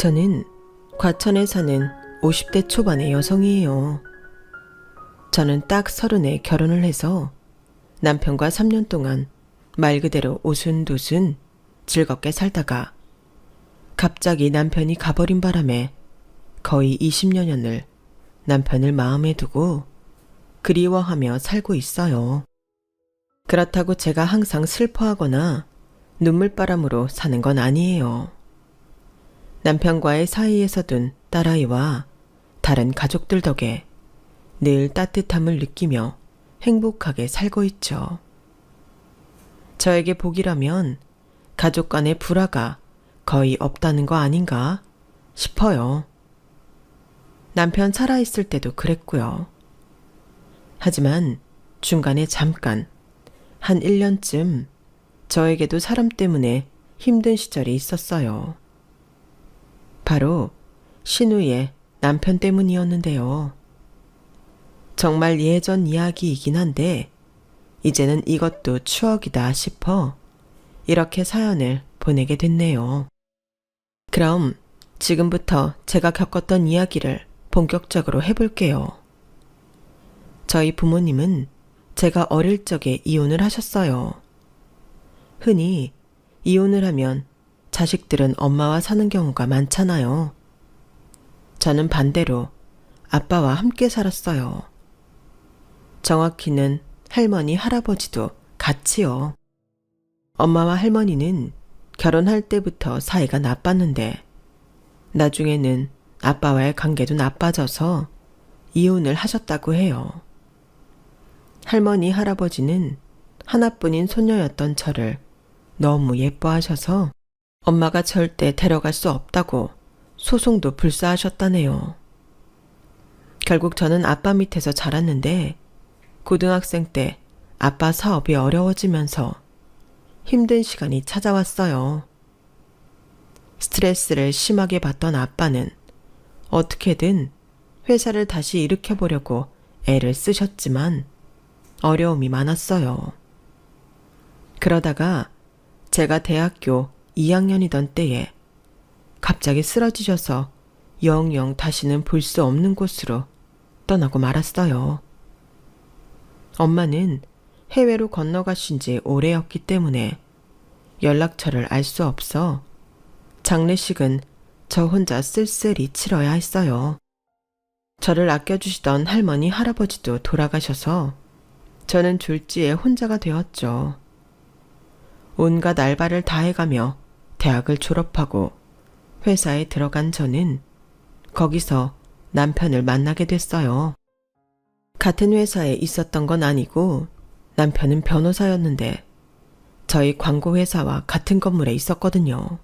저는 과천에 사는 50대 초반의 여성이에요. 저는 딱 30에 결혼을 해서 남편과 3년 동안 말 그대로 오순도순 즐겁게 살다가 갑자기 남편이 가버린 바람에 거의 20여 년을 남편을 마음에 두고 그리워하며 살고 있어요. 그렇다고 제가 항상 슬퍼하거나 눈물바람으로 사는 건 아니에요. 남편과의 사이에서 둔 딸아이와 다른 가족들 덕에 늘 따뜻함을 느끼며 행복하게 살고 있죠. 저에게 복이라면 가족 간의 불화가 거의 없다는 거 아닌가 싶어요. 남편 살아있을 때도 그랬고요. 하지만 중간에 잠깐 한 1년쯤 저에게도 사람 때문에 힘든 시절이 있었어요. 바로 신우의 남편 때문이었는데요. 정말 예전 이야기이긴 한데 이제는 이것도 추억이다 싶어 이렇게 사연을 보내게 됐네요. 그럼 지금부터 제가 겪었던 이야기를 본격적으로 해볼게요. 저희 부모님은 제가 어릴 적에 이혼을 하셨어요. 흔히 이혼을 하면 자식들은 엄마와 사는 경우가 많잖아요. 저는 반대로 아빠와 함께 살았어요. 정확히는 할머니, 할아버지도 같이요. 엄마와 할머니는 결혼할 때부터 사이가 나빴는데 나중에는 아빠와의 관계도 나빠져서 이혼을 하셨다고 해요. 할머니, 할아버지는 하나뿐인 손녀였던 저를 너무 예뻐하셔서 엄마가 절대 데려갈 수 없다고 소송도 불사하셨다네요. 결국 저는 아빠 밑에서 자랐는데 고등학생 때 아빠 사업이 어려워지면서 힘든 시간이 찾아왔어요. 스트레스를 심하게 받던 아빠는 어떻게든 회사를 다시 일으켜보려고 애를 쓰셨지만 어려움이 많았어요. 그러다가 제가 대학교 2학년이던 때에 갑자기 쓰러지셔서 영영 다시는 볼 수 없는 곳으로 떠나고 말았어요. 엄마는 해외로 건너가신 지 오래였기 때문에 연락처를 알 수 없어 장례식은 저 혼자 쓸쓸히 치러야 했어요. 저를 아껴주시던 할머니, 할아버지도 돌아가셔서 저는 졸지에 혼자가 되었죠. 온갖 알바를 다 해가며 대학을 졸업하고 회사에 들어간 저는 거기서 남편을 만나게 됐어요. 같은 회사에 있었던 건 아니고 남편은 변호사였는데 저희 광고회사와 같은 건물에 있었거든요.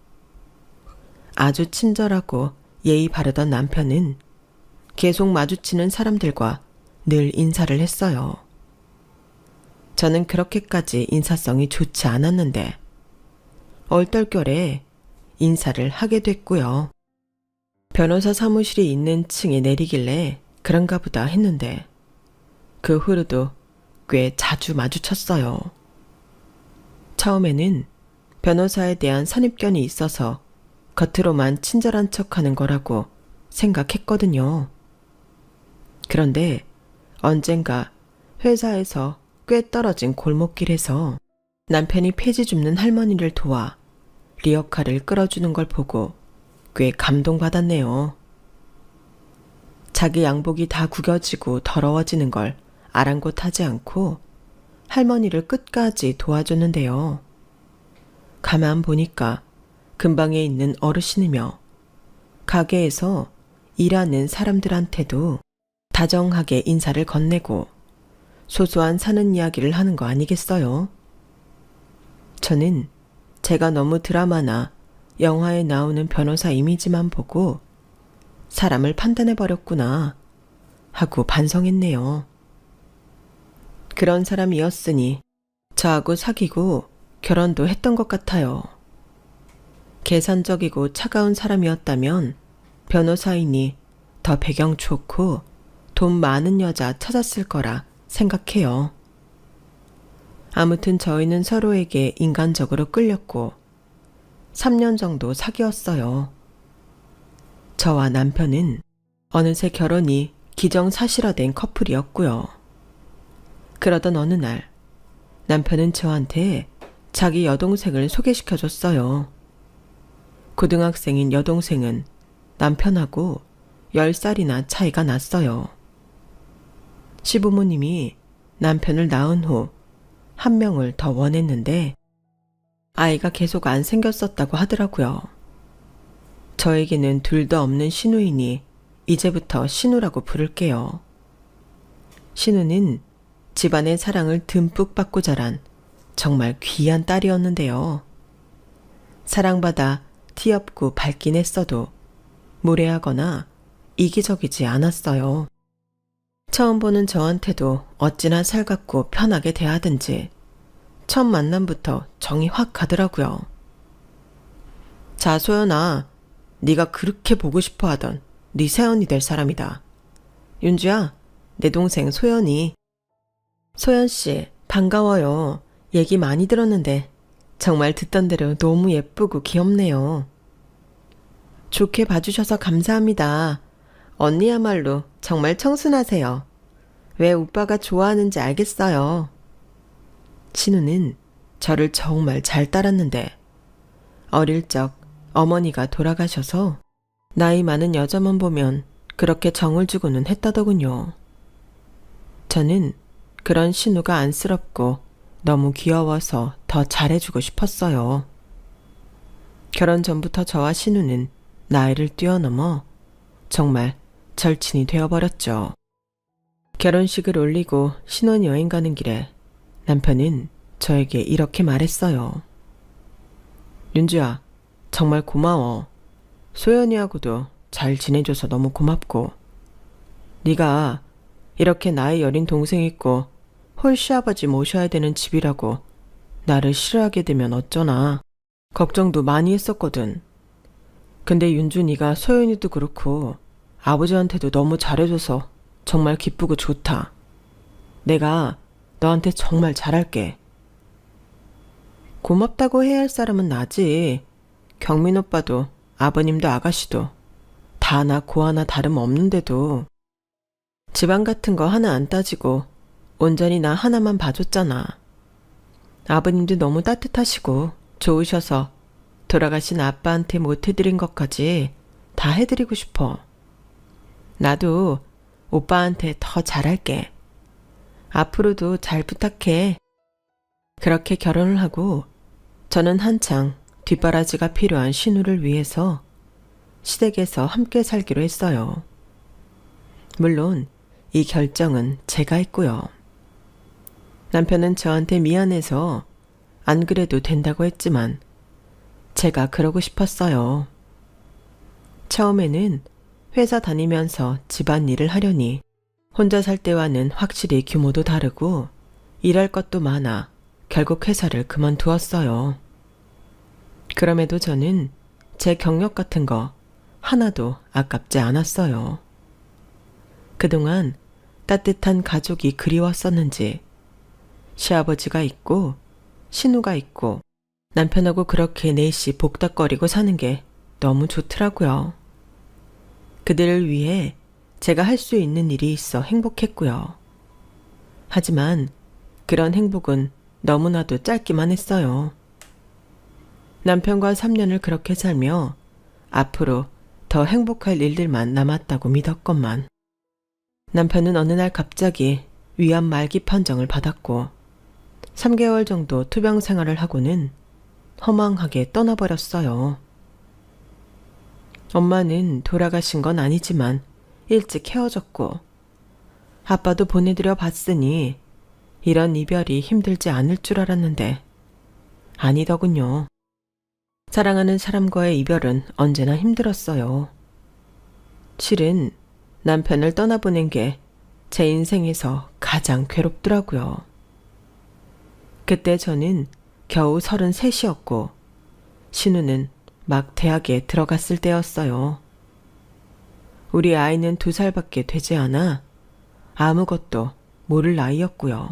아주 친절하고 예의 바르던 남편은 계속 마주치는 사람들과 늘 인사를 했어요. 저는 그렇게까지 인사성이 좋지 않았는데 얼떨결에 인사를 하게 됐고요. 변호사 사무실이 있는 층에 내리길래 그런가 보다 했는데 그 후로도 꽤 자주 마주쳤어요. 처음에는 변호사에 대한 선입견이 있어서 겉으로만 친절한 척하는 거라고 생각했거든요. 그런데 언젠가 회사에서 꽤 떨어진 골목길에서 남편이 폐지 줍는 할머니를 도와 리어카를 끌어주는 걸 보고 꽤 감동받았네요. 자기 양복이 다 구겨지고 더러워지는 걸 아랑곳하지 않고 할머니를 끝까지 도와줬는데요. 가만 보니까 근방에 있는 어르신이며 가게에서 일하는 사람들한테도 다정하게 인사를 건네고 소소한 사는 이야기를 하는 거 아니겠어요? 저는 제가 너무 드라마나 영화에 나오는 변호사 이미지만 보고 사람을 판단해버렸구나 하고 반성했네요. 그런 사람이었으니 저하고 사귀고 결혼도 했던 것 같아요. 계산적이고 차가운 사람이었다면 변호사이니 더 배경 좋고 돈 많은 여자 찾았을 거라 생각해요. 아무튼 저희는 서로에게 인간적으로 끌렸고 3년 정도 사귀었어요. 저와 남편은 어느새 결혼이 기정사실화된 커플이었고요. 그러던 어느 날 남편은 저한테 자기 여동생을 소개시켜줬어요. 고등학생인 여동생은 남편하고 10살이나 차이가 났어요. 시부모님이 남편을 낳은 후 한 명을 더 원했는데 아이가 계속 안 생겼었다고 하더라고요. 저에게는 둘도 없는 신우이니 이제부터 신우라고 부를게요. 신우는 집안의 사랑을 듬뿍 받고 자란 정말 귀한 딸이었는데요. 사랑받아 티없고 밝긴 했어도 무례하거나 이기적이지 않았어요. 처음 보는 저한테도 어찌나 살갑고 편하게 대하든지 첫 만남부터 정이 확 가더라고요. 자, 소연아, 네가 그렇게 보고 싶어 하던 네 새언니 될 사람이다. 윤주야, 내 동생 소연이. 소연씨, 반가워요. 얘기 많이 들었는데 정말 듣던 대로 너무 예쁘고 귀엽네요. 좋게 봐주셔서 감사합니다. 언니야말로 정말 청순하세요. 왜 오빠가 좋아하는지 알겠어요. 신우는 저를 정말 잘 따랐는데 어릴 적 어머니가 돌아가셔서 나이 많은 여자만 보면 그렇게 정을 주고는 했다더군요. 저는 그런 신우가 안쓰럽고 너무 귀여워서 더 잘해주고 싶었어요. 결혼 전부터 저와 신우는 나이를 뛰어넘어 정말 절친이 되어버렸죠. 결혼식을 올리고 신혼여행 가는 길에 남편은 저에게 이렇게 말했어요. 윤주야, 정말 고마워. 소연이하고도 잘 지내줘서 너무 고맙고 네가 이렇게 나이 어린 동생 있고 홀시아버지 모셔야 되는 집이라고 나를 싫어하게 되면 어쩌나 걱정도 많이 했었거든. 근데 윤주 네가 소연이도 그렇고 아버지한테도 너무 잘해줘서 정말 기쁘고 좋다. 내가 너한테 정말 잘할게. 고맙다고 해야 할 사람은 나지. 경민 오빠도 아버님도 아가씨도 다 나 고 하나 다름없는데도 집안 같은 거 하나 안 따지고 온전히 나 하나만 봐줬잖아. 아버님도 너무 따뜻하시고 좋으셔서 돌아가신 아빠한테 못 해드린 것까지 다 해드리고 싶어. 나도 오빠한테 더 잘할게. 앞으로도 잘 부탁해. 그렇게 결혼을 하고 저는 한창 뒷바라지가 필요한 신우를 위해서 시댁에서 함께 살기로 했어요. 물론 이 결정은 제가 했고요. 남편은 저한테 미안해서 안 그래도 된다고 했지만 제가 그러고 싶었어요. 처음에는 회사 다니면서 집안일을 하려니 혼자 살 때와는 확실히 규모도 다르고 일할 것도 많아 결국 회사를 그만두었어요. 그럼에도 저는 제 경력 같은 거 하나도 아깝지 않았어요. 그동안 따뜻한 가족이 그리웠었는지 시아버지가 있고 신우가 있고 남편하고 그렇게 넷이 복닥거리고 사는 게 너무 좋더라고요. 그들을 위해 제가 할 수 있는 일이 있어 행복했고요. 하지만 그런 행복은 너무나도 짧기만 했어요. 남편과 3년을 그렇게 살며 앞으로 더 행복할 일들만 남았다고 믿었건만 남편은 어느 날 갑자기 위암 말기 판정을 받았고 3개월 정도 투병 생활을 하고는 허망하게 떠나버렸어요. 엄마는 돌아가신 건 아니지만 일찍 헤어졌고 아빠도 보내드려 봤으니 이런 이별이 힘들지 않을 줄 알았는데 아니더군요. 사랑하는 사람과의 이별은 언제나 힘들었어요. 실은 남편을 떠나보낸 게 제 인생에서 가장 괴롭더라고요. 그때 저는 겨우 33이었고 신우는 막 대학에 들어갔을 때였어요. 우리 아이는 2살밖에 되지 않아 아무것도 모를 나이였고요.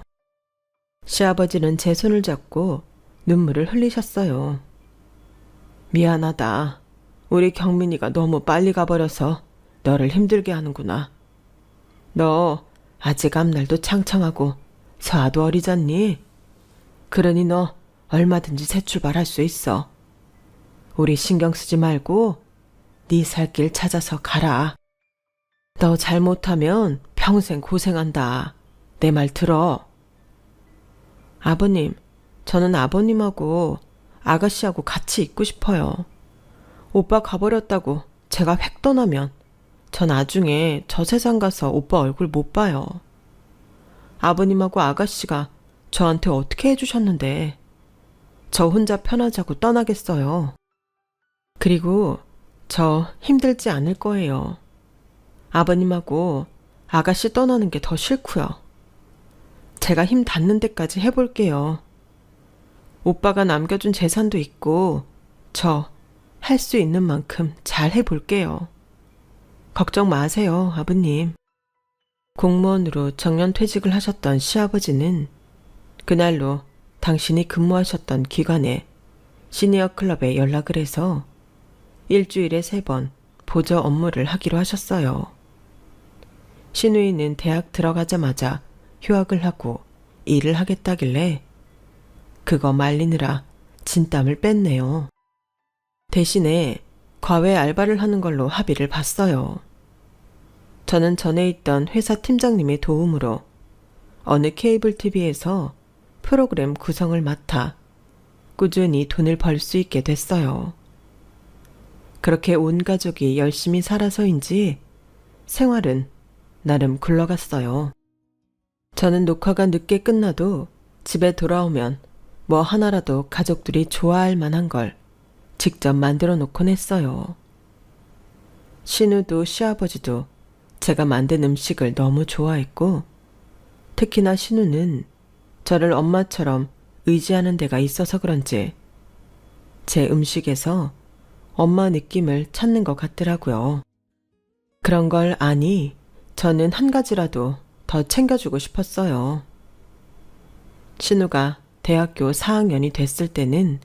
시아버지는 제 손을 잡고 눈물을 흘리셨어요. 미안하다. 우리 경민이가 너무 빨리 가버려서 너를 힘들게 하는구나. 너 아직 앞날도 창창하고 서아도 어리잖니? 그러니 너 얼마든지 새 출발할 수 있어. 우리 신경 쓰지 말고 네 살 길 찾아서 가라. 너 잘못하면 평생 고생한다. 내 말 들어. 아버님, 저는 아버님하고 아가씨하고 같이 있고 싶어요. 오빠 가버렸다고 제가 획 떠나면 저 나중에 저 세상 가서 오빠 얼굴 못 봐요. 아버님하고 아가씨가 저한테 어떻게 해주셨는데 저 혼자 편하자고 떠나겠어요. 그리고 저 힘들지 않을 거예요. 아버님하고 아가씨 떠나는 게 더 싫고요. 제가 힘 닿는 데까지 해볼게요. 오빠가 남겨준 재산도 있고 저 할 수 있는 만큼 잘 해볼게요. 걱정 마세요, 아버님. 공무원으로 정년퇴직을 하셨던 시아버지는 그날로 당신이 근무하셨던 기관의 시니어 클럽에 연락을 해서 일주일에 3번 보조 업무를 하기로 하셨어요. 신우이는 대학 들어가자마자 휴학을 하고 일을 하겠다길래 그거 말리느라 진땀을 뺐네요. 대신에 과외 알바를 하는 걸로 합의를 봤어요. 저는 전에 있던 회사 팀장님의 도움으로 어느 케이블 TV에서 프로그램 구성을 맡아 꾸준히 돈을 벌 수 있게 됐어요. 그렇게 온 가족이 열심히 살아서인지 생활은 나름 굴러갔어요. 저는 녹화가 늦게 끝나도 집에 돌아오면 뭐 하나라도 가족들이 좋아할 만한 걸 직접 만들어 놓곤 했어요. 신우도 시아버지도 제가 만든 음식을 너무 좋아했고 특히나 신우는 저를 엄마처럼 의지하는 데가 있어서 그런지 제 음식에서 엄마 느낌을 찾는 것 같더라고요. 그런 걸 아니 저는 한 가지라도 더 챙겨주고 싶었어요. 신우가 대학교 4학년이 됐을 때는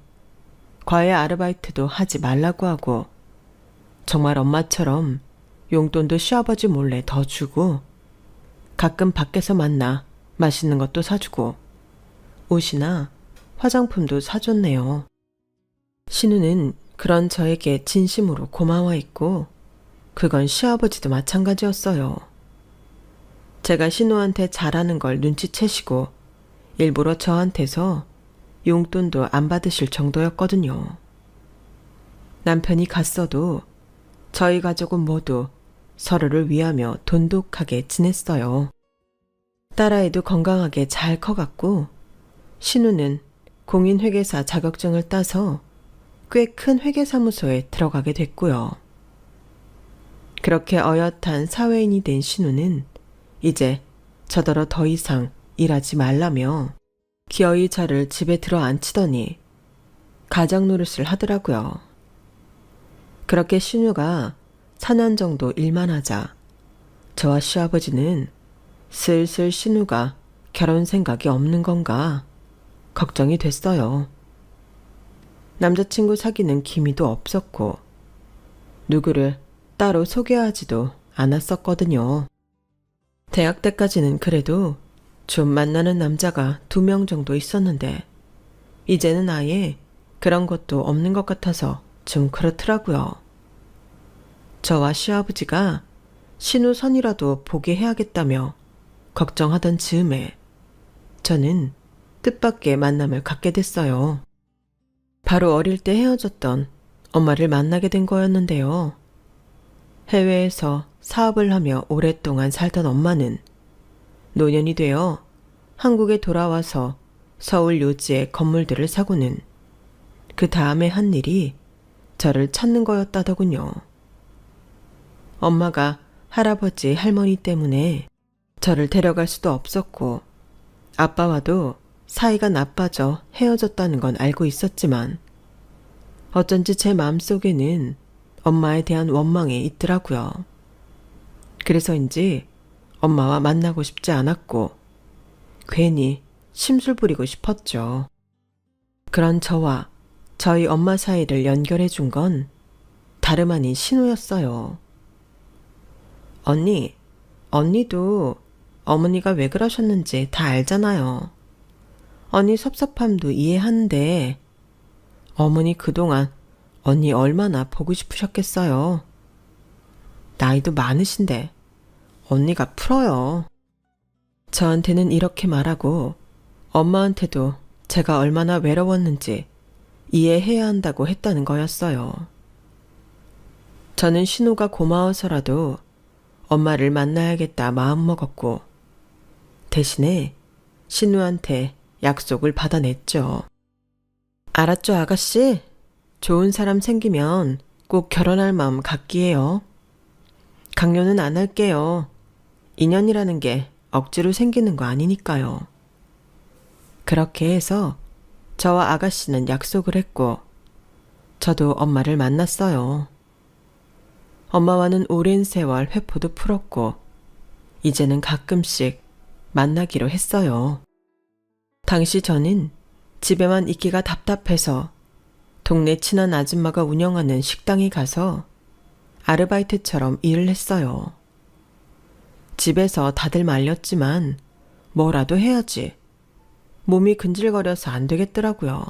과외 아르바이트도 하지 말라고 하고 정말 엄마처럼 용돈도 시아버지 몰래 더 주고 가끔 밖에서 만나 맛있는 것도 사주고 옷이나 화장품도 사줬네요. 신우는 그런 저에게 진심으로 고마워했고 그건 시아버지도 마찬가지였어요. 제가 신우한테 잘하는 걸 눈치채시고 일부러 저한테서 용돈도 안 받으실 정도였거든요. 남편이 갔어도 저희 가족은 모두 서로를 위하며 돈독하게 지냈어요. 딸아이도 건강하게 잘 커갔고 신우는 공인회계사 자격증을 따서 꽤 큰 회계사무소에 들어가게 됐고요. 그렇게 어엿한 사회인이 된 신우는 이제 저더러 더 이상 일하지 말라며 기어이 저를 집에 들어앉히더니 가장 노릇을 하더라고요. 그렇게 신우가 4년 정도 일만 하자 저와 시아버지는 슬슬 신우가 결혼 생각이 없는 건가 걱정이 됐어요. 남자친구 사귀는 기미도 없었고 누구를 따로 소개하지도 않았었거든요. 대학 때까지는 그래도 좀 만나는 남자가 2명 정도 있었는데 이제는 아예 그런 것도 없는 것 같아서 좀 그렇더라고요. 저와 시아버지가 신우 선이라도 보게 해야겠다며 걱정하던 즈음에 저는 뜻밖의 만남을 갖게 됐어요. 바로 어릴 때 헤어졌던 엄마를 만나게 된 거였는데요. 해외에서 사업을 하며 오랫동안 살던 엄마는 노년이 되어 한국에 돌아와서 서울 요지의 건물들을 사고는 그 다음에 한 일이 저를 찾는 거였다더군요. 엄마가 할아버지, 할머니 때문에 저를 데려갈 수도 없었고 아빠와도 사이가 나빠져 헤어졌다는 건 알고 있었지만 어쩐지 제 마음속에는 엄마에 대한 원망이 있더라고요. 그래서인지 엄마와 만나고 싶지 않았고 괜히 심술 부리고 싶었죠. 그런 저와 저희 엄마 사이를 연결해 준 건 다름 아닌 신우였어요. 언니, 언니도 어머니가 왜 그러셨는지 다 알잖아요. 언니 섭섭함도 이해하는데 어머니 그동안 언니 얼마나 보고 싶으셨겠어요. 나이도 많으신데 언니가 풀어요. 저한테는 이렇게 말하고 엄마한테도 제가 얼마나 외로웠는지 이해해야 한다고 했다는 거였어요. 저는 신우가 고마워서라도 엄마를 만나야겠다 마음먹었고 대신에 신우한테 약속을 받아냈죠. 알았죠, 아가씨? 좋은 사람 생기면 꼭 결혼할 마음 갖기에요. 강요는 안 할게요. 인연이라는 게 억지로 생기는 거 아니니까요. 그렇게 해서 저와 아가씨는 약속을 했고 저도 엄마를 만났어요. 엄마와는 오랜 세월 회포도 풀었고 이제는 가끔씩 만나기로 했어요. 당시 저는 집에만 있기가 답답해서 동네 친한 아줌마가 운영하는 식당에 가서 아르바이트처럼 일을 했어요. 집에서 다들 말렸지만 뭐라도 해야지. 몸이 근질거려서 안 되겠더라고요.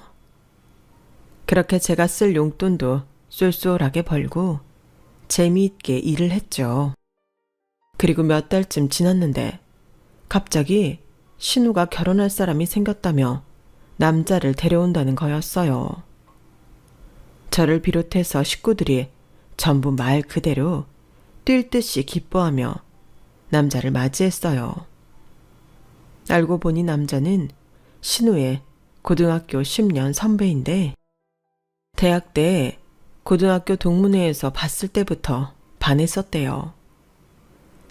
그렇게 제가 쓸 용돈도 쏠쏠하게 벌고 재미있게 일을 했죠. 그리고 몇 달쯤 지났는데 갑자기 신우가 결혼할 사람이 생겼다며 남자를 데려온다는 거였어요. 저를 비롯해서 식구들이 전부 말 그대로 뛸 듯이 기뻐하며 남자를 맞이했어요. 알고 보니 남자는 신우의 고등학교 10년 선배인데 대학 때 고등학교 동문회에서 봤을 때부터 반했었대요.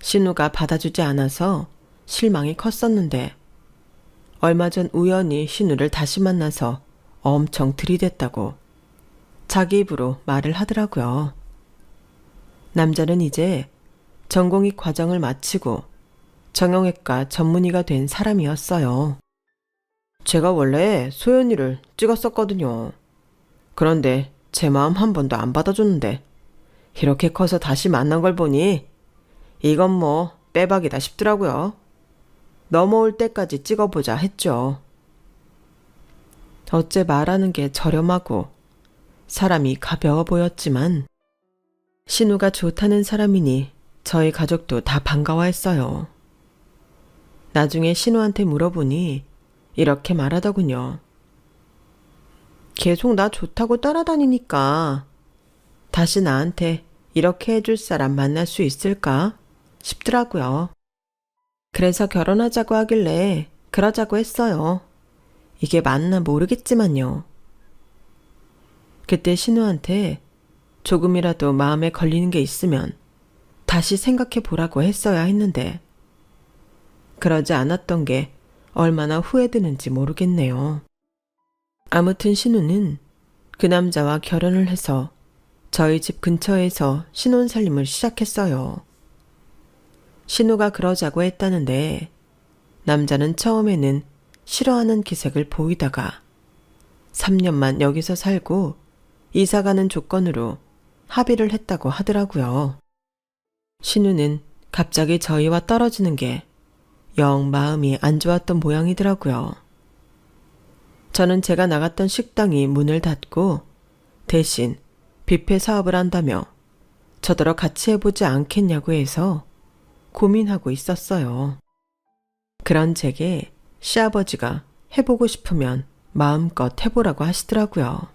신우가 받아주지 않아서 실망이 컸었는데 얼마 전 우연히 신우를 다시 만나서 엄청 들이댔다고 자기 입으로 말을 하더라고요. 남자는 이제 전공의 과정을 마치고 정형외과 전문의가 된 사람이었어요. 제가 원래 소연이를 찍었었거든요. 그런데 제 마음 한 번도 안 받아줬는데 이렇게 커서 다시 만난 걸 보니 이건 뭐 빼박이다 싶더라고요. 넘어올 때까지 찍어보자 했죠. 어째 말하는 게 저렴하고 사람이 가벼워 보였지만 신우가 좋다는 사람이니 저희 가족도 다 반가워했어요. 나중에 신우한테 물어보니 이렇게 말하더군요. 계속 나 좋다고 따라다니니까 다시 나한테 이렇게 해줄 사람 만날 수 있을까 싶더라고요. 그래서 결혼하자고 하길래 그러자고 했어요. 이게 맞나 모르겠지만요. 그때 신우한테 조금이라도 마음에 걸리는 게 있으면 다시 생각해 보라고 했어야 했는데 그러지 않았던 게 얼마나 후회되는지 모르겠네요. 아무튼 신우는 그 남자와 결혼을 해서 저희 집 근처에서 신혼살림을 시작했어요. 신우가 그러자고 했다는데 남자는 처음에는 싫어하는 기색을 보이다가 3년만 여기서 살고 이사가는 조건으로 합의를 했다고 하더라고요. 신우는 갑자기 저희와 떨어지는 게 영 마음이 안 좋았던 모양이더라고요. 저는 제가 나갔던 식당이 문을 닫고 대신 뷔페 사업을 한다며 저더러 같이 해보지 않겠냐고 해서 고민하고 있었어요. 그런 제게 시아버지가 해보고 싶으면 마음껏 해보라고 하시더라고요.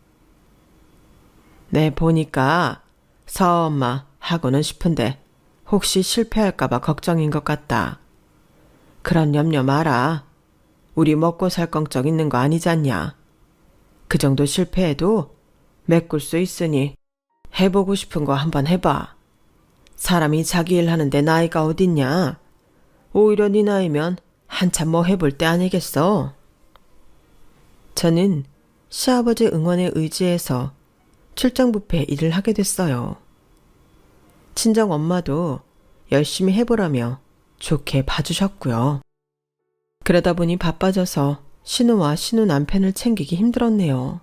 네, 보니까 서엄마 하고는 싶은데 혹시 실패할까봐 걱정인 것 같다. 그런 염려 마라. 우리 먹고 살 걱정 있는 거 아니잖냐. 그 정도 실패해도 메꿀 수 있으니 해보고 싶은 거 한번 해봐. 사람이 자기 일 하는데 나이가 어딨냐. 오히려 네 나이면 한참 뭐 해볼 때 아니겠어. 저는 시아버지 응원에 의지해서 출장 뷔페 일을 하게 됐어요. 친정 엄마도 열심히 해보라며 좋게 봐주셨고요. 그러다 보니 바빠져서 신우와 신우 남편을 챙기기 힘들었네요.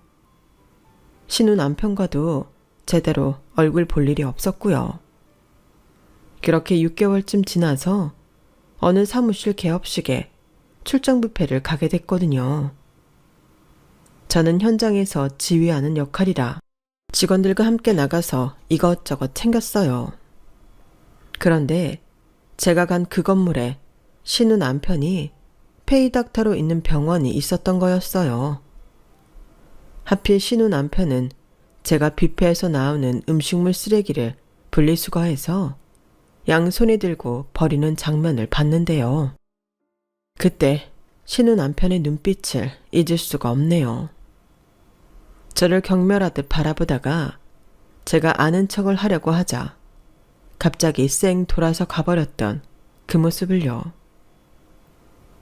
신우 남편과도 제대로 얼굴 볼 일이 없었고요. 그렇게 6개월쯤 지나서 어느 사무실 개업식에 출장 뷔페를 가게 됐거든요. 저는 현장에서 지휘하는 역할이라 직원들과 함께 나가서 이것저것 챙겼어요. 그런데 제가 간 그 건물에 신우 남편이 페이닥터로 있는 병원이 있었던 거였어요. 하필 신우 남편은 제가 뷔페에서 나오는 음식물 쓰레기를 분리수거해서 양손에 들고 버리는 장면을 봤는데요. 그때 신우 남편의 눈빛을 잊을 수가 없네요. 저를 경멸하듯 바라보다가 제가 아는 척을 하려고 하자 갑자기 쌩 돌아서 가버렸던 그 모습을요.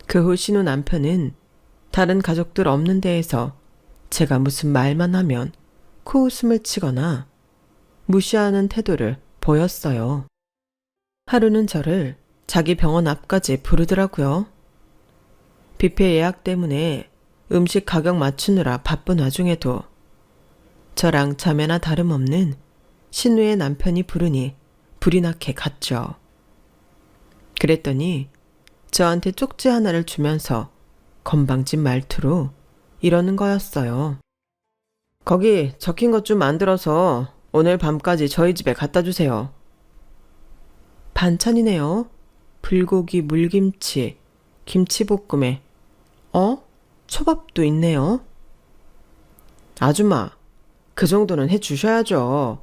그 후 신우 남편은 다른 가족들 없는 데에서 제가 무슨 말만 하면 코웃음을 치거나 무시하는 태도를 보였어요. 하루는 저를 자기 병원 앞까지 부르더라고요. 뷔페 예약 때문에 음식 가격 맞추느라 바쁜 와중에도 저랑 자매나 다름없는 신우의 남편이 부르니 불이 나게 갔죠. 그랬더니 저한테 쪽지 하나를 주면서 건방진 말투로 이러는 거였어요. 거기 적힌 것 좀 만들어서 오늘 밤까지 저희 집에 갖다 주세요. 반찬이네요. 불고기, 물김치, 김치볶음에 초밥도 있네요. 아줌마, 그 정도는 해주셔야죠.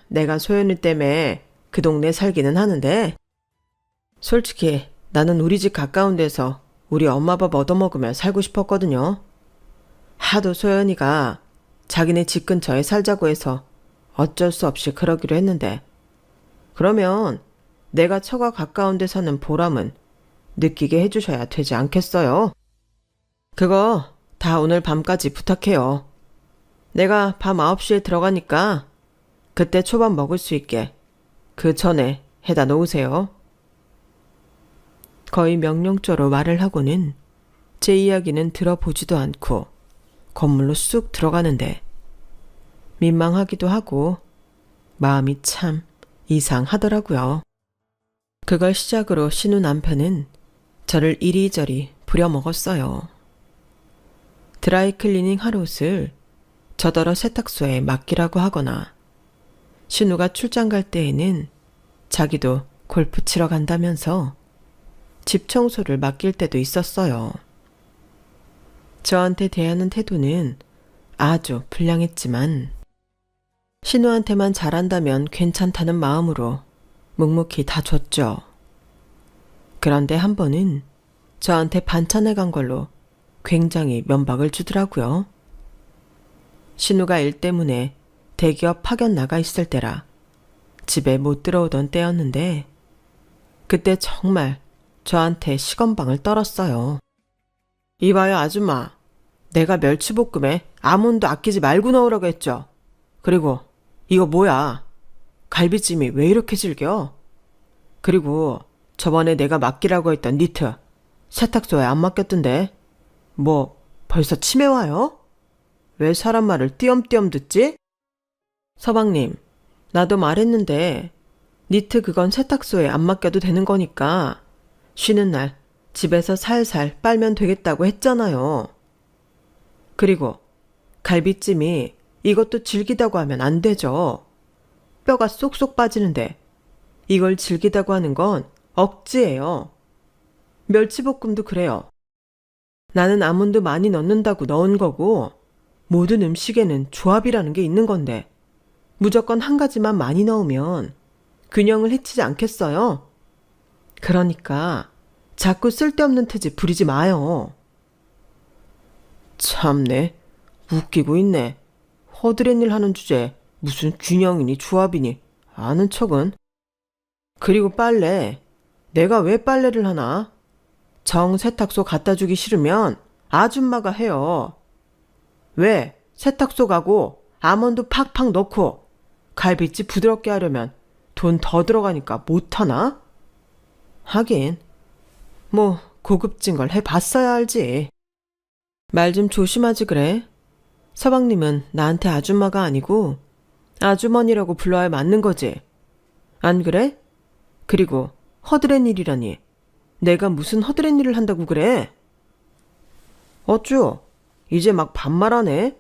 내가 소연이 때문에 그 동네 살기는 하는데 솔직히 나는 우리 집 가까운 데서 우리 엄마 밥 얻어먹으며 살고 싶었거든요. 하도 소연이가 자기네 집 근처에 살자고 해서 어쩔 수 없이 그러기로 했는데 그러면 내가 처가 가까운 데 사는 보람은 느끼게 해주셔야 되지 않겠어요? 그거 다 오늘 밤까지 부탁해요. 내가 밤 9시에 들어가니까 그때 초밥 먹을 수 있게 그 전에 해다 놓으세요. 거의 명령조로 말을 하고는 제 이야기는 들어보지도 않고 건물로 쑥 들어가는데 민망하기도 하고 마음이 참 이상하더라고요. 그걸 시작으로 신우 남편은 저를 이리저리 부려먹었어요. 드라이클리닝 할 옷을 저더러 세탁소에 맡기라고 하거나 신우가 출장 갈 때에는 자기도 골프 치러 간다면서 집 청소를 맡길 때도 있었어요. 저한테 대하는 태도는 아주 불량했지만 신우한테만 잘한다면 괜찮다는 마음으로 묵묵히 다 줬죠. 그런데 한 번은 저한테 반찬을 간 걸로 굉장히 면박을 주더라고요. 신우가 일 때문에 대기업 파견 나가 있을 때라 집에 못 들어오던 때였는데 그때 정말 저한테 시건방을 떨었어요. 이봐요 아줌마, 내가 멸치볶음에 아몬드 아끼지 말고 넣으라고 했죠. 그리고 이거 뭐야? 갈비찜이 왜 이렇게 질겨? 그리고 저번에 내가 맡기라고 했던 니트 세탁소에 안 맡겼던데 뭐 벌써 치매 와요? 왜 사람 말을 띄엄띄엄 듣지? 서방님, 나도 말했는데 니트 그건 세탁소에 안 맡겨도 되는 거니까 쉬는 날 집에서 살살 빨면 되겠다고 했잖아요. 그리고 갈비찜이 이것도 질기다고 하면 안 되죠. 뼈가 쏙쏙 빠지는데 이걸 질기다고 하는 건 억지예요. 멸치볶음도 그래요. 나는 아몬드 많이 넣는다고 넣은 거고 모든 음식에는 조합이라는 게 있는 건데 무조건 한 가지만 많이 넣으면 균형을 해치지 않겠어요? 그러니까 자꾸 쓸데없는 트집 부리지 마요. 참네, 웃기고 있네. 허드렛 일 하는 주제에 무슨 균형이니 조합이니 아는 척은. 그리고 빨래, 내가 왜 빨래를 하나? 정 세탁소 갖다 주기 싫으면 아줌마가 해요. 왜 세탁소 가고 아몬드 팍팍 넣고 갈비찜 부드럽게 하려면 돈 더 들어가니까 못하나? 하긴 고급진 걸 해봤어야 알지. 말 좀 조심하지 그래. 서방님은 나한테 아줌마가 아니고 아주머니라고 불러야 맞는 거지. 안 그래? 그리고 허드렛 일이라니. 내가 무슨 허드렛 일을 한다고 그래? 어쭈? 이제 막 반말하네?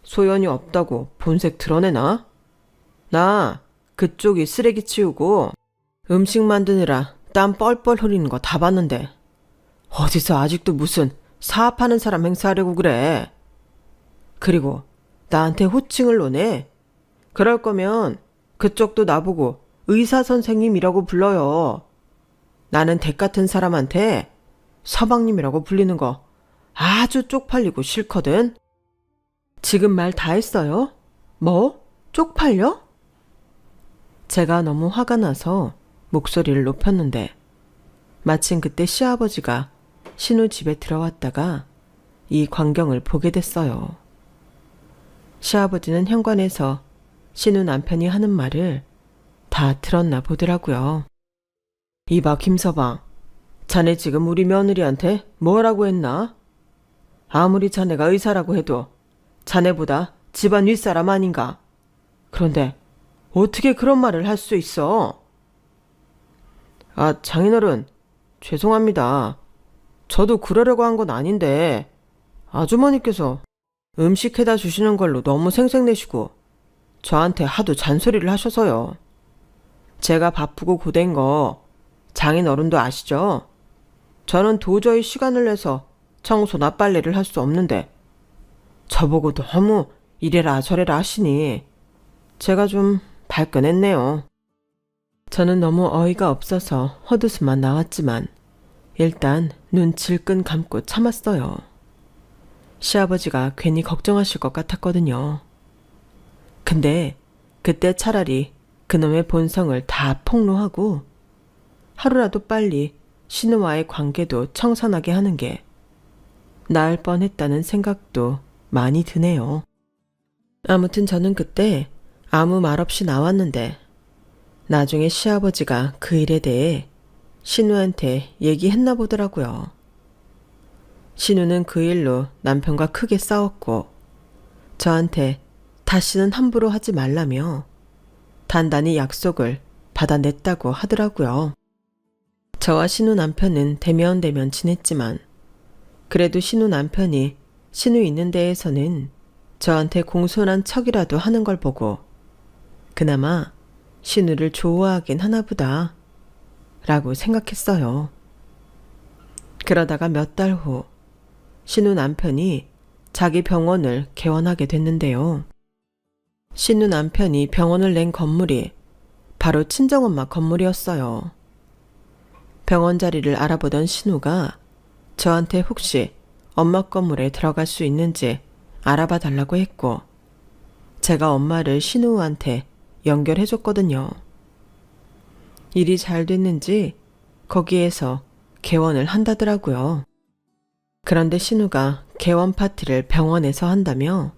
소연이 없다고 본색 드러내나? 나 그쪽이 쓰레기 치우고 음식 만드느라 땀 뻘뻘 흘리는 거 다 봤는데 어디서 아직도 무슨 사업하는 사람 행세하려고 그래? 그리고 나한테 호칭을 놓네? 그럴 거면 그쪽도 나보고 의사 선생님이라고 불러요. 나는 댁 같은 사람한테 서방님이라고 불리는 거 아주 쪽팔리고 싫거든. 지금 말 다 했어요? 뭐? 쪽팔려? 제가 너무 화가 나서 목소리를 높였는데 마침 그때 시아버지가 신우 집에 들어왔다가 이 광경을 보게 됐어요. 시아버지는 현관에서 신우 남편이 하는 말을 다 들었나 보더라고요. 이봐 김서방, 자네 지금 우리 며느리한테 뭐라고 했나? 아무리 자네가 의사라고 해도 자네보다 집안 윗사람 아닌가? 그런데 어떻게 그런 말을 할 수 있어? 아, 장인어른, 죄송합니다. 저도 그러려고 한 건 아닌데 아주머니께서 음식 해다 주시는 걸로 너무 생색내시고 저한테 하도 잔소리를 하셔서요. 제가 바쁘고 고된 거 장인어른도 아시죠? 저는 도저히 시간을 내서 청소나 빨래를 할 수 없는데 저보고 너무 이래라 저래라 하시니 제가 좀 발끈했네요. 저는 너무 어이가 없어서 헛웃음만 나왔지만 일단 눈 질끈 감고 참았어요. 시아버지가 괜히 걱정하실 것 같았거든요. 근데 그때 차라리 그놈의 본성을 다 폭로하고 하루라도 빨리 신우와의 관계도 청산하게 하는 게 나을 뻔했다는 생각도 많이 드네요. 아무튼 저는 그때 아무 말 없이 나왔는데 나중에 시아버지가 그 일에 대해 신우한테 얘기했나 보더라고요. 신우는 그 일로 남편과 크게 싸웠고 저한테 다시는 함부로 하지 말라며 단단히 약속을 받아냈다고 하더라고요. 저와 신우 남편은 대면대면 지냈지만 그래도 신우 남편이 신우 있는 데에서는 저한테 공손한 척이라도 하는 걸 보고 그나마 신우를 좋아하긴 하나 보다 라고 생각했어요. 그러다가 몇 달 후 신우 남편이 자기 병원을 개원하게 됐는데요. 신우 남편이 병원을 낸 건물이 바로 친정엄마 건물이었어요. 병원 자리를 알아보던 신우가 저한테 혹시 엄마 건물에 들어갈 수 있는지 알아봐 달라고 했고 제가 엄마를 신우한테 연결해줬거든요. 일이 잘 됐는지 거기에서 개원을 한다더라고요. 그런데 신우가 개원 파티를 병원에서 한다며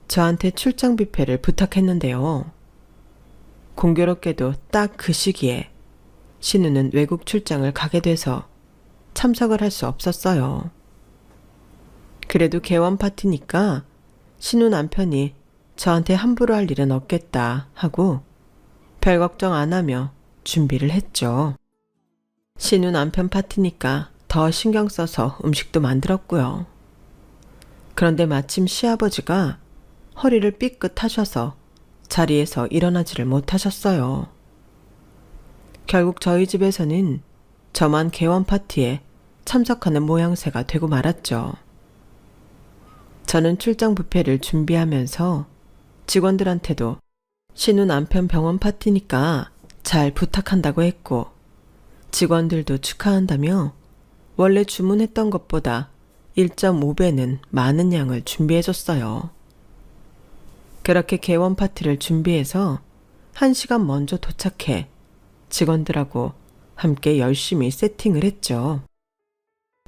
저한테 출장 뷔페를 부탁했는데요. 공교롭게도 딱 그 시기에 신우는 외국 출장을 가게 돼서 참석을 할 수 없었어요. 그래도 개원 파티니까 신우 남편이 저한테 함부로 할 일은 없겠다 하고 별 걱정 안 하며 준비를 했죠. 신우 남편 파티니까 더 신경 써서 음식도 만들었고요. 그런데 마침 시아버지가 허리를 삐끗하셔서 자리에서 일어나지를 못하셨어요. 결국 저희 집에서는 저만 개원 파티에 참석하는 모양새가 되고 말았죠. 저는 출장 뷔페를 준비하면서 직원들한테도 신우 남편 병원 파티니까 잘 부탁한다고 했고 직원들도 축하한다며 원래 주문했던 것보다 1.5배는 많은 양을 준비해줬어요. 그렇게 개원 파티를 준비해서 1시간 먼저 도착해 직원들하고 함께 열심히 세팅을 했죠.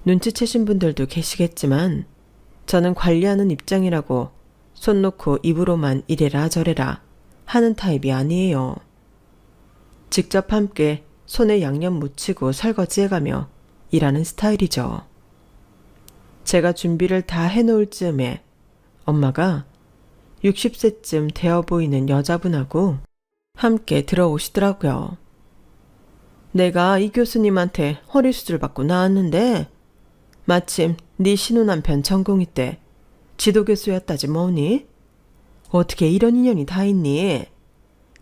눈치채신 분들도 계시겠지만 저는 관리하는 입장이라고 손 놓고 입으로만 이래라 저래라 하는 타입이 아니에요. 직접 함께 손에 양념 묻히고 설거지해가며 일하는 스타일이죠. 제가 준비를 다 해놓을 즈음에 엄마가 60세쯤 되어 보이는 여자분하고 함께 들어오시더라고요. 내가 이 교수님한테 허리수술 받고 나왔는데 마침 네 신우남편 전공의 때 지도교수였다지 뭐니? 어떻게 이런 인연이 다 있니?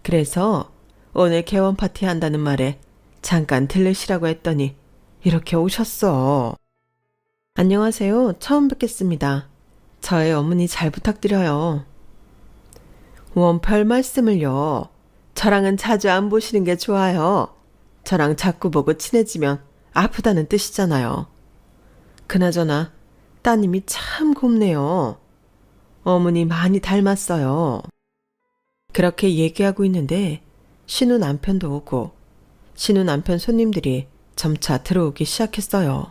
그래서 오늘 개원 파티 한다는 말에 잠깐 들르시라고 했더니 이렇게 오셨어. 안녕하세요. 처음 뵙겠습니다. 저의 어머니 잘 부탁드려요. 원 별 말씀을요. 저랑은 자주 안 보시는 게 좋아요. 저랑 자꾸 보고 친해지면 아프다는 뜻이잖아요. 그나저나 따님이 참 곱네요. 어머니 많이 닮았어요. 그렇게 얘기하고 있는데 신우 남편도 오고 신우 남편 손님들이 점차 들어오기 시작했어요.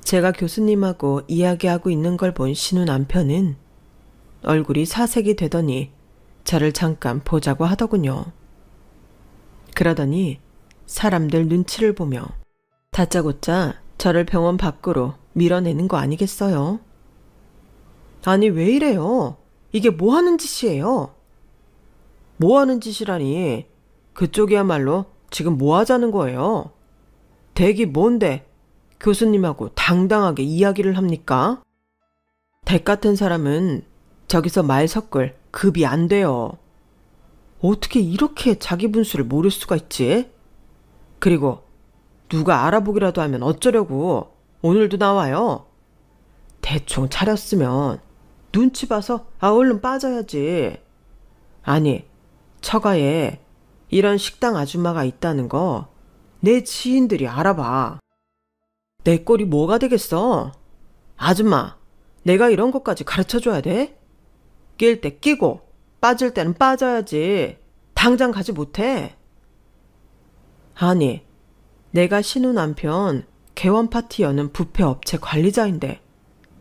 제가 교수님하고 이야기하고 있는 걸 본 신우 남편은 얼굴이 사색이 되더니 저를 잠깐 보자고 하더군요. 그러더니 사람들 눈치를 보며 다짜고짜 저를 병원 밖으로 밀어내는 거 아니겠어요? 아니 왜 이래요? 이게 뭐 하는 짓이에요? 뭐 하는 짓이라니? 그쪽이야말로 지금 뭐 하자는 거예요? 댁이 뭔데 교수님하고 당당하게 이야기를 합니까? 댁 같은 사람은 저기서 말 섞을 급이 안 돼요. 어떻게 이렇게 자기 분수를 모를 수가 있지? 그리고 누가 알아보기라도 하면 어쩌려고 오늘도 나와요. 대충 차렸으면 눈치 봐서 얼른 빠져야지. 아니, 처가에 이런 식당 아줌마가 있다는 거 내 지인들이 알아봐. 내 꼴이 뭐가 되겠어? 아줌마, 내가 이런 것까지 가르쳐줘야 돼? 낄 때 끼고 빠질 때는 빠져야지. 당장 가지 못해. 아니, 내가 신우 남편 개원 파티 여는 뷔페 업체 관리자인데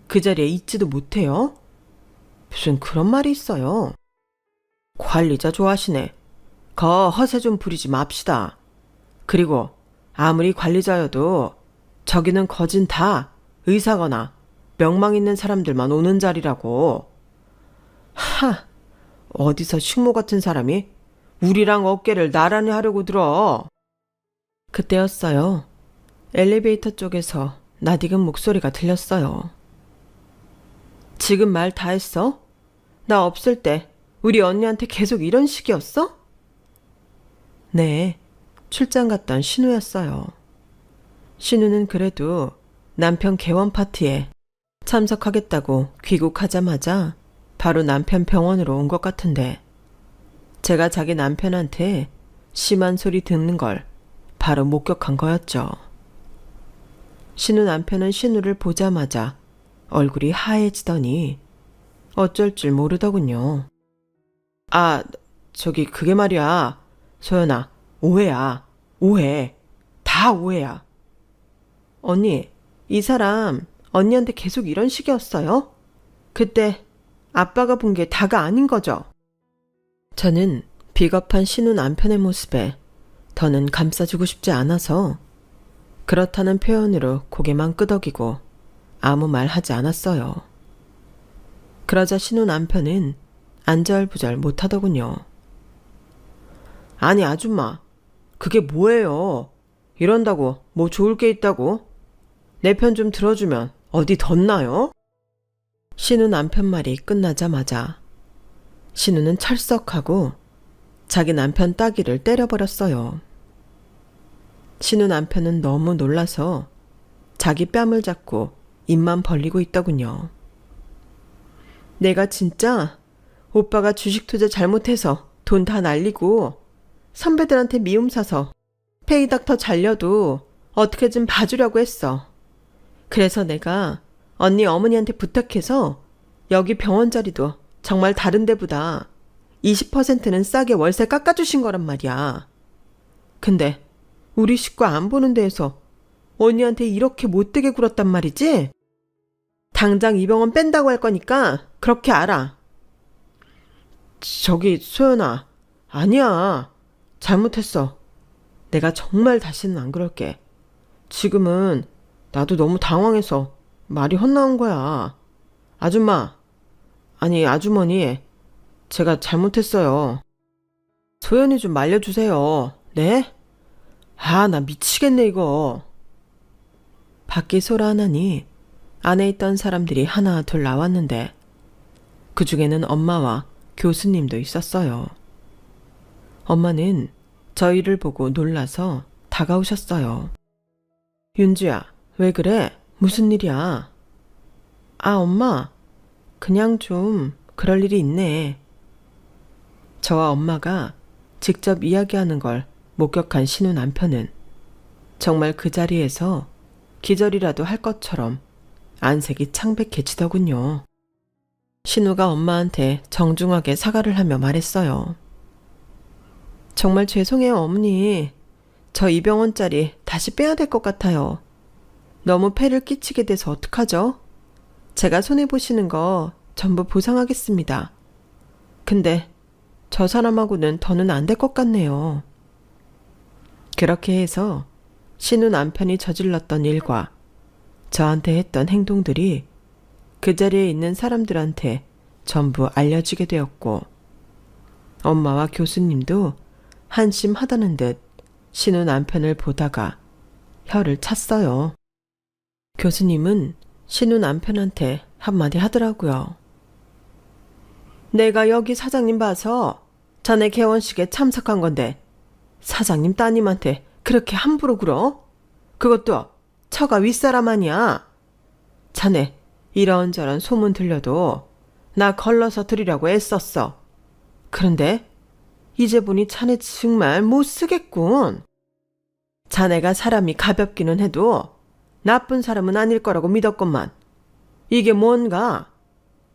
그 자리에 있지도 못해요? 무슨 그런 말이 있어요. 관리자 좋아하시네. 거 허세 좀 부리지 맙시다. 그리고 아무리 관리자여도 저기는 거진 다 의사거나 명망 있는 사람들만 오는 자리라고. 하, 어디서 식모 같은 사람이 우리랑 어깨를 나란히 하려고 들어. 그때였어요. 엘리베이터 쪽에서 낯익은 목소리가 들렸어요. 지금 말 다 했어? 나 없을 때 우리 언니한테 계속 이런 식이었어? 네, 출장 갔던 신우였어요. 신우는 그래도 남편 개원 파티에 참석하겠다고 귀국하자마자 바로 남편 병원으로 온 것 같은데 제가 자기 남편한테 심한 소리 듣는 걸 바로 목격한 거였죠. 신우 남편은 신우를 보자마자 얼굴이 하얘지더니 어쩔 줄 모르더군요. 아, 저기 그게 말이야. 소연아, 오해야. 오해. 다 오해야. 언니, 이 사람 언니한테 계속 이런 식이었어요? 그때 아빠가 본 게 다가 아닌 거죠? 저는 비겁한 신우 남편의 모습에 더는 감싸주고 싶지 않아서 그렇다는 표현으로 고개만 끄덕이고 아무 말 하지 않았어요. 그러자 신우 남편은 안절부절 못하더군요. 아니 아줌마, 그게 뭐예요? 이런다고 뭐 좋을 게 있다고? 내 편 좀 들어주면 어디 덧나요? 신우 남편 말이 끝나자마자 신우는 철썩하고 자기 남편 따귀를 때려버렸어요. 신우 남편은 너무 놀라서 자기 뺨을 잡고 입만 벌리고 있더군요. 내가 진짜 오빠가 주식 투자 잘못해서 돈 다 날리고 선배들한테 미움 사서 페이닥터 잘려도 어떻게 좀 봐주려고 했어. 그래서 내가 언니 어머니한테 부탁해서 여기 병원 자리도 정말 다른 데보다 20%는 싸게 월세 깎아주신 거란 말이야. 근데 우리 식구 안 보는 데에서 언니한테 이렇게 못되게 굴었단 말이지? 당장 이 병원 뺀다고 할 거니까 그렇게 알아. 저기 소연아, 아니야. 잘못했어. 내가 정말 다시는 안 그럴게. 지금은 나도 너무 당황해서 말이 헛나온 거야. 아줌마, 아니, 아주머니, 제가 잘못했어요. 소연이 좀 말려주세요. 네? 아, 나 미치겠네, 이거. 밖이 소란하니 안에 있던 사람들이 하나 둘 나왔는데 그 중에는 엄마와 교수님도 있었어요. 엄마는 저희를 보고 놀라서 다가오셨어요. 윤주야, 왜 그래? 무슨 일이야? 아, 엄마, 그냥 좀 그럴 일이 있네. 저와 엄마가 직접 이야기하는 걸 목격한 신우 남편은 정말 그 자리에서 기절이라도 할 것처럼 안색이 창백해지더군요. 신우가 엄마한테 정중하게 사과를 하며 말했어요. 정말 죄송해요, 어머니. 저 이 병원짜리 다시 빼야 될 것 같아요. 너무 폐를 끼치게 돼서 어떡하죠? 제가 손해보시는 거 전부 보상하겠습니다. 근데 저 사람하고는 더는 안 될 것 같네요. 그렇게 해서 신우 남편이 저질렀던 일과 저한테 했던 행동들이 그 자리에 있는 사람들한테 전부 알려지게 되었고 엄마와 교수님도 한심하다는 듯 신우 남편을 보다가 혀를 찼어요. 교수님은 신우 남편한테 한마디 하더라고요. 내가 여기 사장님 봐서 자네 개원식에 참석한 건데 사장님 따님한테 그렇게 함부로 굴어? 그것도 처가 윗사람 아니야. 자네 이런저런 소문 들려도 나 걸러서 드리라고 애썼어. 그런데 이제 보니 자네 정말 못쓰겠군. 자네가 사람이 가볍기는 해도 나쁜 사람은 아닐 거라고 믿었건만 이게 뭔가?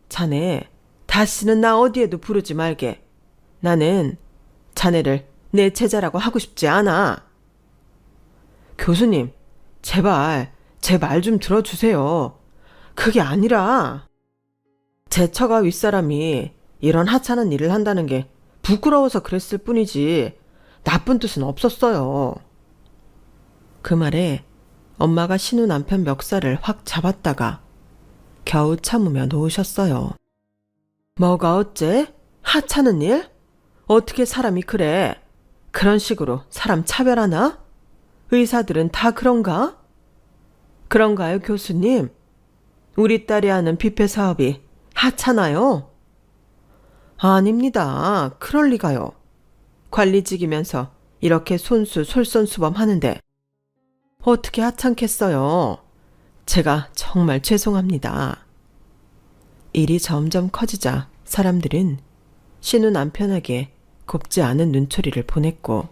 자네 다시는 나 어디에도 부르지 말게. 나는 자네를 내 제자라고 하고 싶지 않아. 교수님, 제발 제 말 좀 들어주세요. 그게 아니라 제 처가 윗사람이 이런 하찮은 일을 한다는 게 부끄러워서 그랬을 뿐이지 나쁜 뜻은 없었어요. 그 말에 엄마가 신우 남편 멱살을 확 잡았다가 겨우 참으며 놓으셨어요. 뭐가 어째? 하찮은 일? 어떻게 사람이 그래? 그런 식으로 사람 차별하나? 의사들은 다 그런가? 그런가요, 교수님? 우리 딸이 하는 뷔페 사업이 하찮아요? 아닙니다. 그럴 리가요. 관리직이면서 이렇게 손수 솔선수범 하는데 어떻게 하찮겠어요? 제가 정말 죄송합니다. 일이 점점 커지자 사람들은 신우 남편에게 곱지 않은 눈초리를 보냈고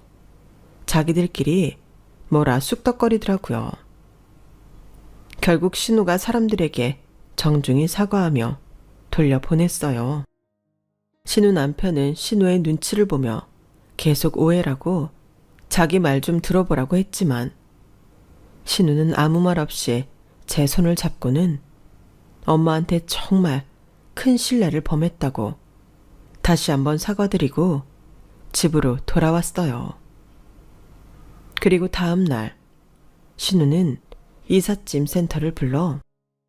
자기들끼리 뭐라 쑥덕거리더라고요. 결국 신우가 사람들에게 정중히 사과하며 돌려보냈어요. 신우 남편은 신우의 눈치를 보며 계속 오해라고 자기 말 좀 들어보라고 했지만 신우는 아무 말 없이 제 손을 잡고는 엄마한테 정말 큰 신뢰를 범했다고 다시 한번 사과드리고 집으로 돌아왔어요. 그리고 다음 날 신우는 이삿짐 센터를 불러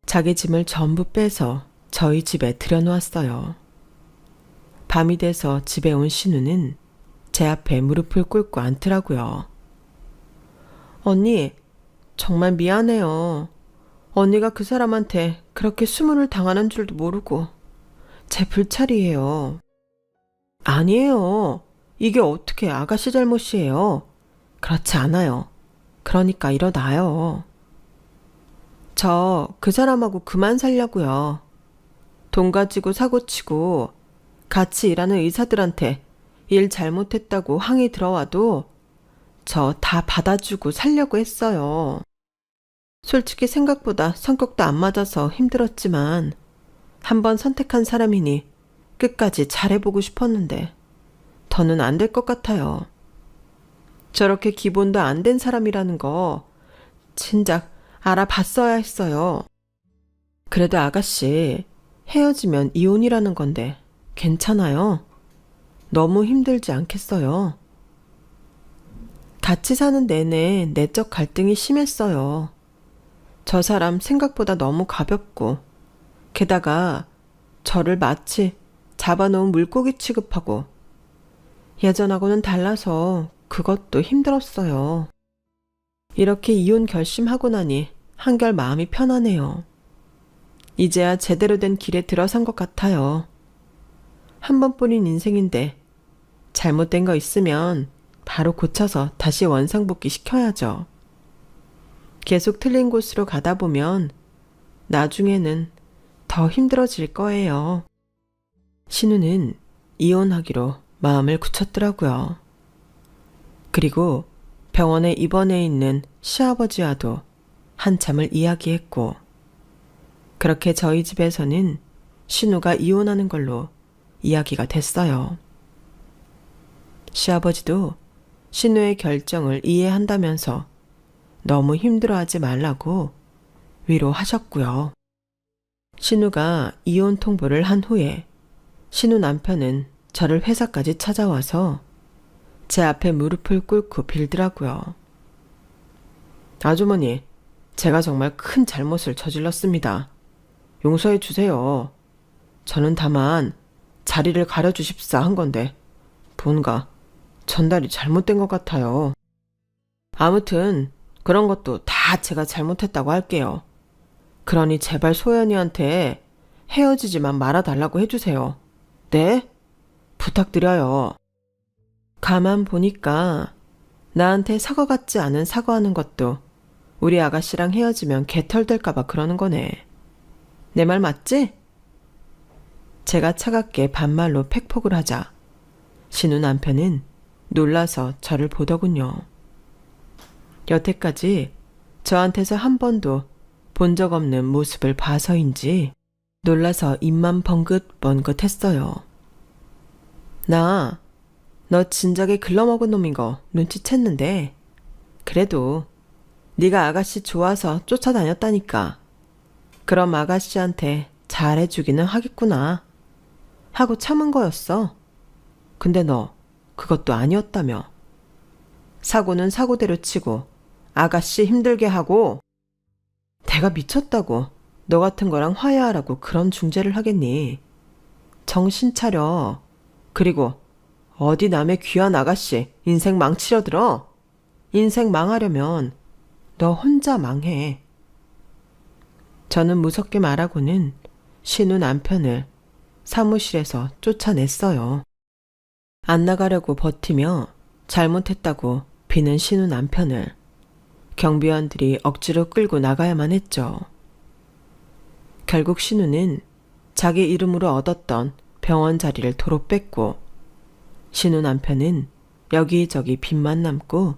자기 짐을 전부 빼서 저희 집에 들여놓았어요. 밤이 돼서 집에 온 신우는 제 앞에 무릎을 꿇고 앉더라고요. 언니, 정말 미안해요. 언니가 그 사람한테 그렇게 수문을 당하는 줄도 모르고 제 불찰이에요. 아니에요. 이게 어떻게 아가씨 잘못이에요. 그렇지 않아요. 그러니까 일어나요. 저 그 사람하고 그만 살려고요. 돈 가지고 사고치고 같이 일하는 의사들한테 일 잘못했다고 항의 들어와도 저 다 받아주고 살려고 했어요. 솔직히 생각보다 성격도 안 맞아서 힘들었지만 한번 선택한 사람이니 끝까지 잘해보고 싶었는데 더는 안 될 것 같아요. 저렇게 기본도 안 된 사람이라는 거 진작 알아봤어야 했어요. 그래도 아가씨, 헤어지면 이혼이라는 건데 괜찮아요? 너무 힘들지 않겠어요? 같이 사는 내내 내적 갈등이 심했어요. 저 사람 생각보다 너무 가볍고 게다가 저를 마치 잡아놓은 물고기 취급하고 예전하고는 달라서 그것도 힘들었어요. 이렇게 이혼 결심하고 나니 한결 마음이 편하네요. 이제야 제대로 된 길에 들어선 것 같아요. 한 번뿐인 인생인데 잘못된 거 있으면 바로 고쳐서 다시 원상복귀 시켜야죠. 계속 틀린 곳으로 가다 보면 나중에는 더 힘들어질 거예요. 신우는 이혼하기로 마음을 굳혔더라고요. 그리고 병원에 입원해 있는 시아버지와도 한참을 이야기했고, 그렇게 저희 집에서는 신우가 이혼하는 걸로 이야기가 됐어요. 시아버지도 신우의 결정을 이해한다면서 너무 힘들어하지 말라고 위로하셨고요. 신우가 이혼 통보를 한 후에 신우 남편은 저를 회사까지 찾아와서 제 앞에 무릎을 꿇고 빌더라고요. 아주머니, 제가 정말 큰 잘못을 저질렀습니다. 용서해 주세요. 저는 다만 자리를 가려주십사 한 건데 뭔가 전달이 잘못된 것 같아요. 아무튼 그런 것도 다 제가 잘못했다고 할게요. 그러니 제발 소연이한테 헤어지지만 말아달라고 해주세요. 네? 부탁드려요. 가만 보니까 나한테 사과 같지 않은 사과하는 것도 우리 아가씨랑 헤어지면 개털될까봐 그러는 거네. 내 말 맞지? 제가 차갑게 반말로 팩폭을 하자 신우 남편은 놀라서 저를 보더군요. 여태까지 저한테서 한 번도 본 적 없는 모습을 봐서인지 놀라서 입만 번긋번긋 했어요. 너 진작에 글러먹은 놈인 거 눈치챘는데 그래도 네가 아가씨 좋아서 쫓아다녔다니까. 그럼 아가씨한테 잘해주기는 하겠구나 하고 참은 거였어. 근데 너 그것도 아니었다며. 사고는 사고대로 치고 아가씨 힘들게 하고. 내가 미쳤다고 너 같은 거랑 화해하라고 그런 중재를 하겠니. 정신 차려. 그리고 어디 남의 귀한 아가씨 인생 망치려 들어. 인생 망하려면 너 혼자 망해. 저는 무섭게 말하고는 신우 남편을 사무실에서 쫓아냈어요. 안 나가려고 버티며 잘못했다고 비는 신우 남편을 경비원들이 억지로 끌고 나가야만 했죠. 결국 신우는 자기 이름으로 얻었던 병원 자리를 도로 뺐고 신우 남편은 여기저기 빚만 남고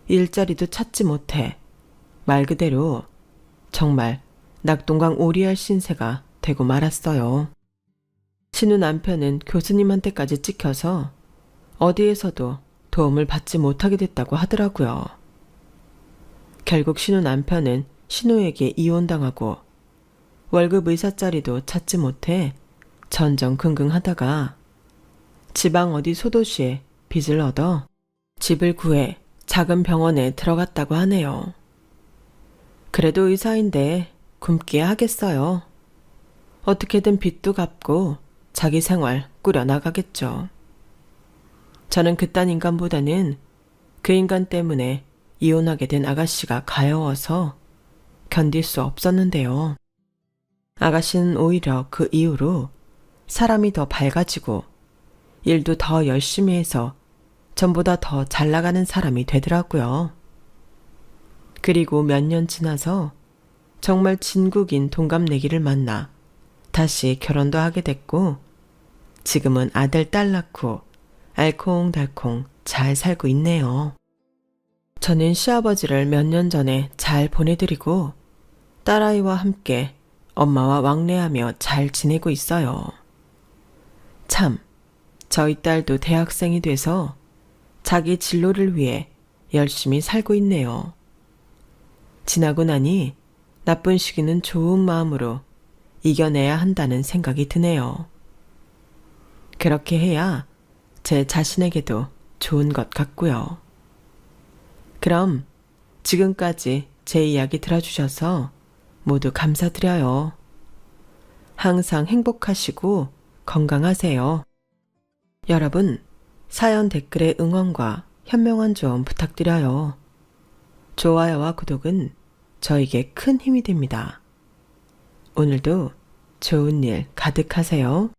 일자리도 찾지 못해 말 그대로 정말 낙동강 오리알 신세가 되고 말았어요. 신우 남편은 교수님한테까지 찍혀서 어디에서도 도움을 받지 못하게 됐다고 하더라고요. 결국 신우 남편은 신우에게 이혼당하고 월급 의사자리도 찾지 못해 전전긍긍하다가 지방 어디 소도시에 빚을 얻어 집을 구해 작은 병원에 들어갔다고 하네요. 그래도 의사인데 굶기야 하겠어요. 어떻게든 빚도 갚고 자기 생활 꾸려나가겠죠. 저는 그딴 인간보다는 그 인간 때문에 이혼하게 된 아가씨가 가여워서 견딜 수 없었는데요. 아가씨는 오히려 그 이후로 사람이 더 밝아지고 일도 더 열심히 해서 전보다 더 잘 나가는 사람이 되더라고요. 그리고 몇 년 지나서 정말 진국인 동갑내기를 만나 다시 결혼도 하게 됐고 지금은 아들 딸 낳고 알콩달콩 잘 살고 있네요. 저는 시아버지를 몇 년 전에 잘 보내드리고 딸아이와 함께 엄마와 왕래하며 잘 지내고 있어요. 참, 저희 딸도 대학생이 돼서 자기 진로를 위해 열심히 살고 있네요. 지나고 나니 나쁜 시기는 좋은 마음으로 이겨내야 한다는 생각이 드네요. 그렇게 해야 제 자신에게도 좋은 것 같고요. 그럼 지금까지 제 이야기 들어주셔서 모두 감사드려요. 항상 행복하시고 건강하세요. 여러분, 사연 댓글의 응원과 현명한 조언 부탁드려요. 좋아요와 구독은 저에게 큰 힘이 됩니다. 오늘도 좋은 일 가득하세요.